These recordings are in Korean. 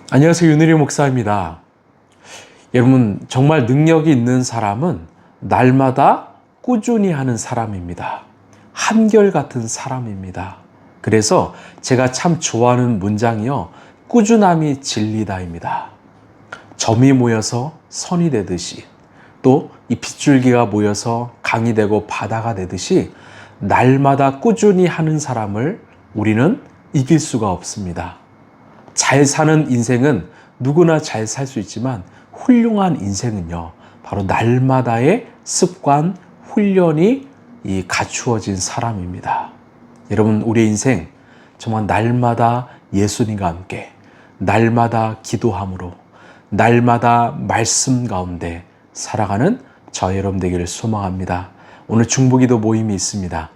안녕하세요. 윤일이 목사입니다. 여러분, 정말 능력이 있는 사람은 날마다 꾸준히 하는 사람입니다. 한결같은 사람입니다. 그래서 제가 참 좋아하는 문장이요, 꾸준함이 진리다입니다. 점이 모여서 선이 되듯이, 또 이 빗줄기가 모여서 강이 되고 바다가 되듯이 날마다 꾸준히 하는 사람을 우리는 이길 수가 없습니다. 잘 사는 인생은 누구나 잘 살 수 있지만 훌륭한 인생은요, 바로 날마다의 습관, 훈련이 갖추어진 사람입니다. 여러분, 우리의 인생 정말 날마다 예수님과 함께, 날마다 기도함으로, 날마다 말씀 가운데 살아가는 저 여러분 되기를 소망합니다. 오늘 중보기도 모임이 있습니다.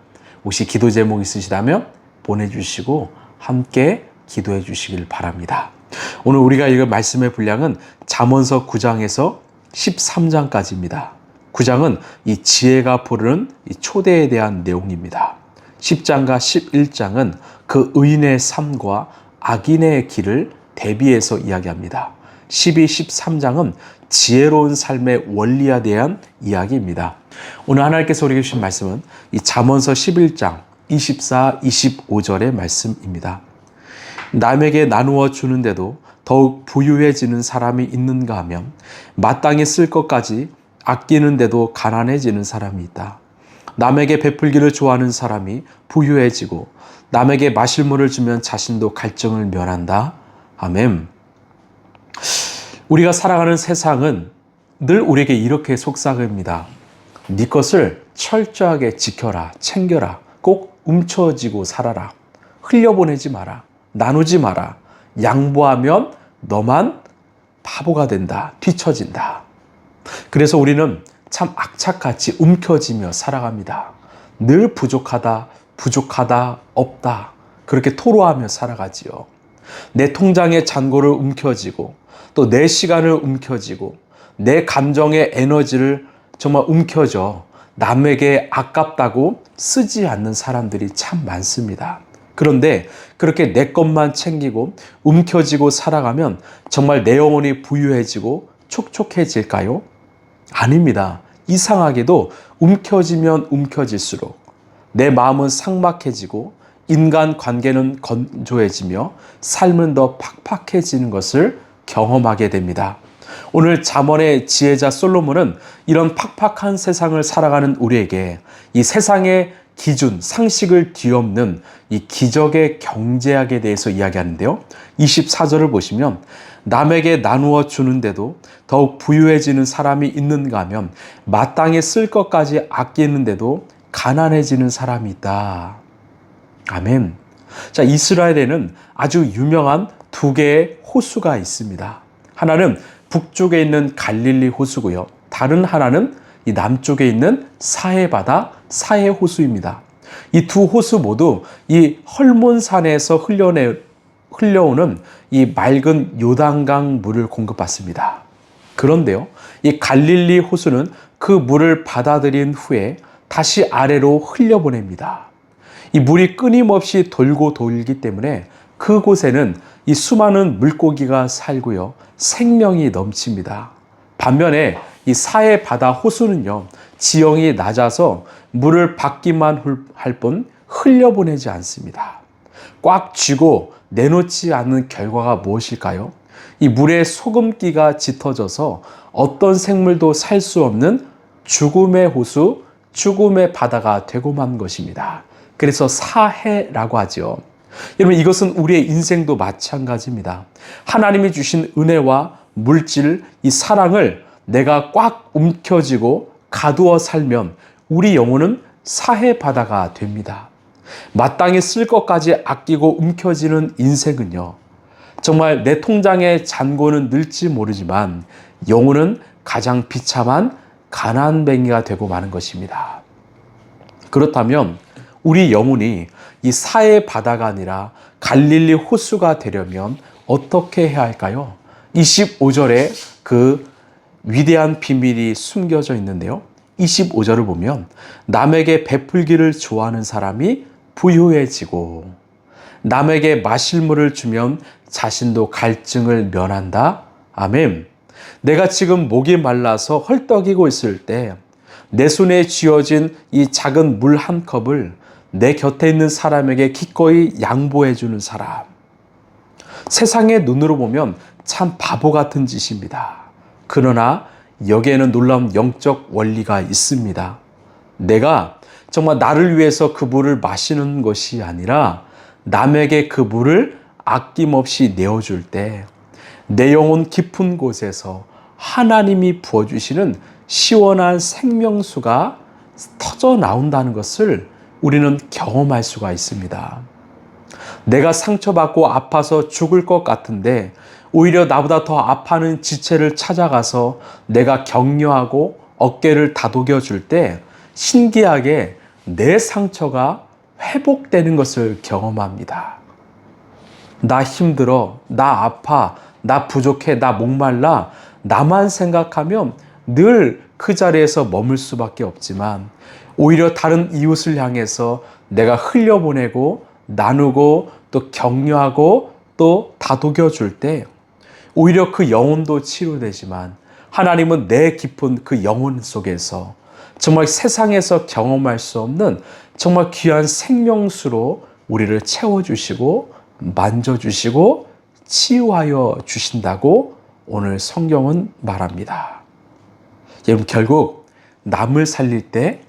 혹시 기도 제목 있으시다면 보내주시고 함께 기도해 주시길 바랍니다. 오늘 우리가 읽을 말씀의 분량은 잠언서 9장에서 13장까지입니다. 9장은 이 지혜가 부르는 이 초대에 대한 내용입니다. 10장과 11장은 그 의인의 삶과 악인의 길을 대비해서 이야기합니다. 12, 13장은 지혜로운 삶의 원리에 대한 이야기입니다. 오늘 하나님께서 우리에게 주신 말씀은 이 잠언서 11장 24, 25절의 말씀입니다. 남에게 나누어 주는데도 더욱 부유해지는 사람이 있는가 하면 마땅히 쓸 것까지 아끼는데도 가난해지는 사람이 있다. 남에게 베풀기를 좋아하는 사람이 부유해지고 남에게 마실 물을 주면 자신도 갈증을 면한다. 아멘. 우리가 살아가는 세상은 늘 우리에게 이렇게 속삭입니다. 네 것을 철저하게 지켜라, 챙겨라, 꼭 움켜쥐고 살아라, 흘려보내지 마라, 나누지 마라, 양보하면 너만 바보가 된다, 뒤처진다. 그래서 우리는 참 악착같이 움켜쥐며 살아갑니다. 늘 부족하다, 부족하다, 없다, 그렇게 토로하며 살아가지요. 내 통장의 잔고를 움켜쥐고 또 내 시간을 움켜쥐고 내 감정의 에너지를 정말 움켜쥐어 남에게 아깝다고 쓰지 않는 사람들이 참 많습니다. 그런데 그렇게 내 것만 챙기고 움켜쥐고 살아가면 정말 내 영혼이 부유해지고 촉촉해질까요? 아닙니다. 이상하게도 움켜쥐면 움켜질수록 내 마음은 삭막해지고 인간 관계는 건조해지며 삶은 더 팍팍해지는 것을 경험하게 됩니다. 오늘 잠언의 지혜자 솔로몬은 이런 팍팍한 세상을 살아가는 우리에게 이 세상의 기준, 상식을 뒤엎는 이 기적의 경제학에 대해서 이야기하는데요. 24절을 보시면 남에게 나누어 주는데도 더욱 부유해지는 사람이 있는가 하면 마땅히 쓸 것까지 아끼는데도 가난해지는 사람이 있다. 아멘. 자, 이스라엘에는 아주 유명한 두 개의 호수가 있습니다. 하나는 북쪽에 있는 갈릴리 호수고요. 다른 하나는 이 남쪽에 있는 사해바다, 사해호수입니다. 이 두 호수 모두 이 헐몬산에서 흘려오는 이 맑은 요단강 물을 공급받습니다. 그런데요, 이 갈릴리 호수는 그 물을 받아들인 후에 다시 아래로 흘려보냅니다. 이 물이 끊임없이 돌고 돌기 때문에 그곳에는 이 수많은 물고기가 살고요, 생명이 넘칩니다. 반면에 이 사해 바다 호수는요, 지형이 낮아서 물을 받기만 할 뿐 흘려보내지 않습니다. 꽉 쥐고 내놓지 않는 결과가 무엇일까요? 이 물에 소금기가 짙어져서 어떤 생물도 살 수 없는 죽음의 호수, 죽음의 바다가 되고 만 것입니다. 그래서 사해라고 하죠. 여러분, 이것은 우리의 인생도 마찬가지입니다. 하나님이 주신 은혜와 물질, 이 사랑을 내가 꽉 움켜쥐고 가두어 살면 우리 영혼은 사해 바다가 됩니다. 마땅히 쓸 것까지 아끼고 움켜쥐는 인생은요, 정말 내 통장의 잔고는 늘지 모르지만 영혼은 가장 비참한 가난뱅이가 되고 마는 것입니다. 그렇다면 우리 영혼이 이 사해 바다가 아니라 갈릴리 호수가 되려면 어떻게 해야 할까요? 25절에 그 위대한 비밀이 숨겨져 있는데요. 25절을 보면 남에게 베풀기를 좋아하는 사람이 부유해지고 남에게 마실 물을 주면 자신도 갈증을 면한다. 아멘. 내가 지금 목이 말라서 헐떡이고 있을 때 내 손에 쥐어진 이 작은 물 한 컵을 내 곁에 있는 사람에게 기꺼이 양보해 주는 사람. 세상의 눈으로 보면 참 바보 같은 짓입니다. 그러나 여기에는 놀라운 영적 원리가 있습니다. 내가 정말 나를 위해서 그 물을 마시는 것이 아니라 남에게 그 물을 아낌없이 내어줄 때 내 영혼 깊은 곳에서 하나님이 부어주시는 시원한 생명수가 터져 나온다는 것을 우리는 경험할 수가 있습니다. 내가 상처받고 아파서 죽을 것 같은데 오히려 나보다 더 아파하는 지체를 찾아가서 내가 격려하고 어깨를 다독여 줄 때 신기하게 내 상처가 회복되는 것을 경험합니다. 나 힘들어, 나 아파, 나 부족해, 나 목말라, 나만 생각하면 늘 그 자리에서 머물 수밖에 없지만 오히려 다른 이웃을 향해서 내가 흘려보내고 나누고 또 격려하고 또 다독여 줄 때 오히려 그 영혼도 치료되지만 하나님은 내 깊은 그 영혼 속에서 정말 세상에서 경험할 수 없는 정말 귀한 생명수로 우리를 채워주시고 만져주시고 치유하여 주신다고 오늘 성경은 말합니다. 여러분, 결국 남을 살릴 때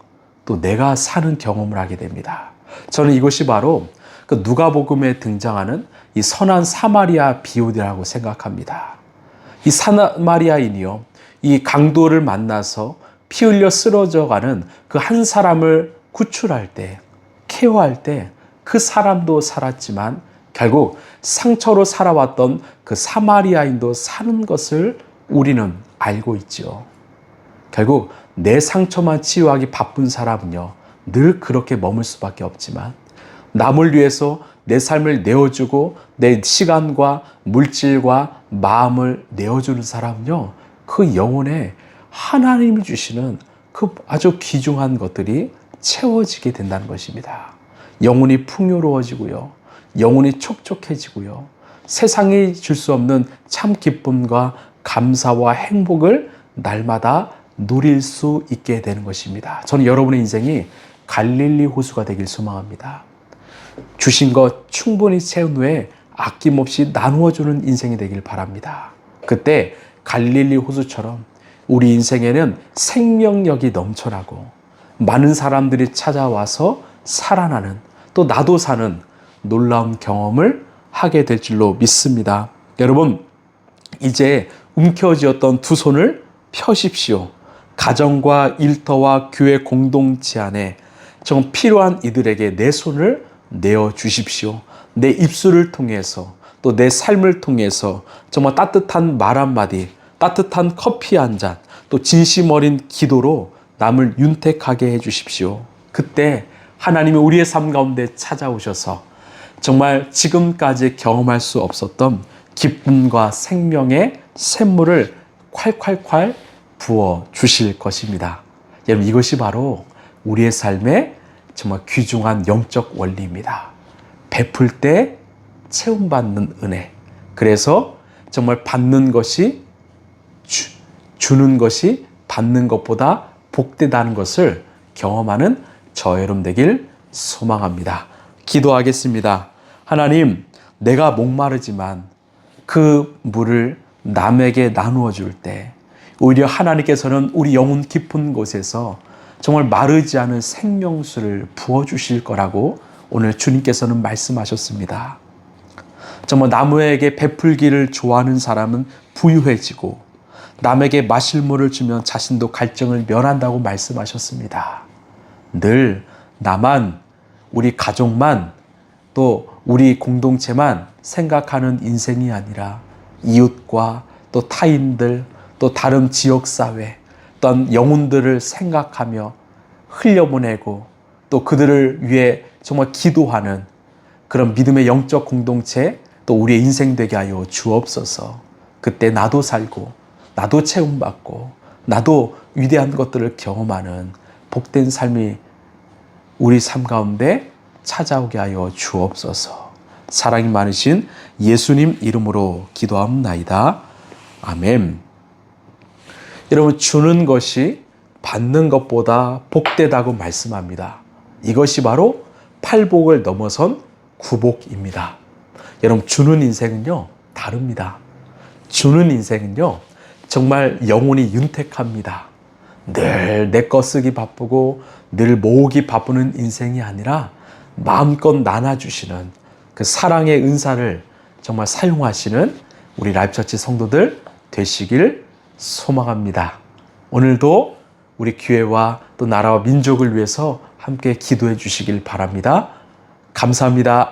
또 내가 사는 경험을 하게 됩니다. 저는 이것이 바로 그 누가복음에 등장하는 이 선한 사마리아 비유라고 생각합니다. 이 사마리아인이요, 이 강도를 만나서 피 흘려 쓰러져가는 그 한 사람을 구출할 때, 케어할 때 그 사람도 살았지만 결국 상처로 살아왔던 그 사마리아인도 사는 것을 우리는 알고 있죠. 결국 내 상처만 치유하기 바쁜 사람은요, 늘 그렇게 머물 수밖에 없지만 남을 위해서 내 삶을 내어주고 내 시간과 물질과 마음을 내어주는 사람은요, 그 영혼에 하나님이 주시는 그 아주 귀중한 것들이 채워지게 된다는 것입니다. 영혼이 풍요로워지고요, 영혼이 촉촉해지고요, 세상이 줄 수 없는 참 기쁨과 감사와 행복을 날마다 누릴 수 있게 되는 것입니다. 저는 여러분의 인생이 갈릴리 호수가 되길 소망합니다. 주신 것 충분히 채운 후에 아낌없이 나누어주는 인생이 되길 바랍니다. 그때 갈릴리 호수처럼 우리 인생에는 생명력이 넘쳐나고 많은 사람들이 찾아와서 살아나는, 또 나도 사는 놀라운 경험을 하게 될 줄로 믿습니다. 여러분, 이제 움켜쥐었던 두 손을 펴십시오. 가정과 일터와 교회 공동체 안에 정말 필요한 이들에게 내 손을 내어주십시오. 내 입술을 통해서, 또 내 삶을 통해서 정말 따뜻한 말 한마디, 따뜻한 커피 한 잔, 또 진심 어린 기도로 남을 윤택하게 해주십시오. 그때 하나님이 우리의 삶 가운데 찾아오셔서 정말 지금까지 경험할 수 없었던 기쁨과 생명의 샘물을 콸콸콸 부어 주실 것입니다. 여러분, 이것이 바로 우리의 삶의 정말 귀중한 영적 원리입니다. 베풀 때 채움받는 은혜. 그래서 정말 받는 것이 주는 것이 받는 것보다 복되다는 것을 경험하는 저 여러분 되길 소망합니다. 기도하겠습니다. 하나님, 내가 목마르지만 그 물을 남에게 나누어 줄 때 오히려 하나님께서는 우리 영혼 깊은 곳에서 정말 마르지 않은 생명수를 부어주실 거라고 오늘 주님께서는 말씀하셨습니다. 정말 남에게 베풀기를 좋아하는 사람은 부유해지고 남에게 마실 물을 주면 자신도 갈증을 면한다고 말씀하셨습니다. 늘 나만, 우리 가족만, 또 우리 공동체만 생각하는 인생이 아니라 이웃과 또 타인들, 또 다른 지역사회, 또한 영혼들을 생각하며 흘려보내고 또 그들을 위해 정말 기도하는 그런 믿음의 영적 공동체, 또 우리의 인생 되게 하여 주옵소서. 그때 나도 살고 나도 채움받고 나도 위대한 것들을 경험하는 복된 삶이 우리 삶 가운데 찾아오게 하여 주옵소서. 사랑이 많으신 예수님 이름으로 기도합나이다. 아멘. 여러분, 주는 것이 받는 것보다 복되다고 말씀합니다. 이것이 바로 팔복을 넘어선 구복입니다. 여러분, 주는 인생은요, 다릅니다. 주는 인생은요, 정말 영혼이 윤택합니다. 늘 내 거 쓰기 바쁘고 늘 모으기 바쁘는 인생이 아니라 마음껏 나눠주시는 그 사랑의 은사를 정말 사용하시는 우리 라이프처치 성도들 되시길 소망합니다. 오늘도 우리 교회와 또 나라와 민족을 위해서 함께 기도해 주시길 바랍니다. 감사합니다.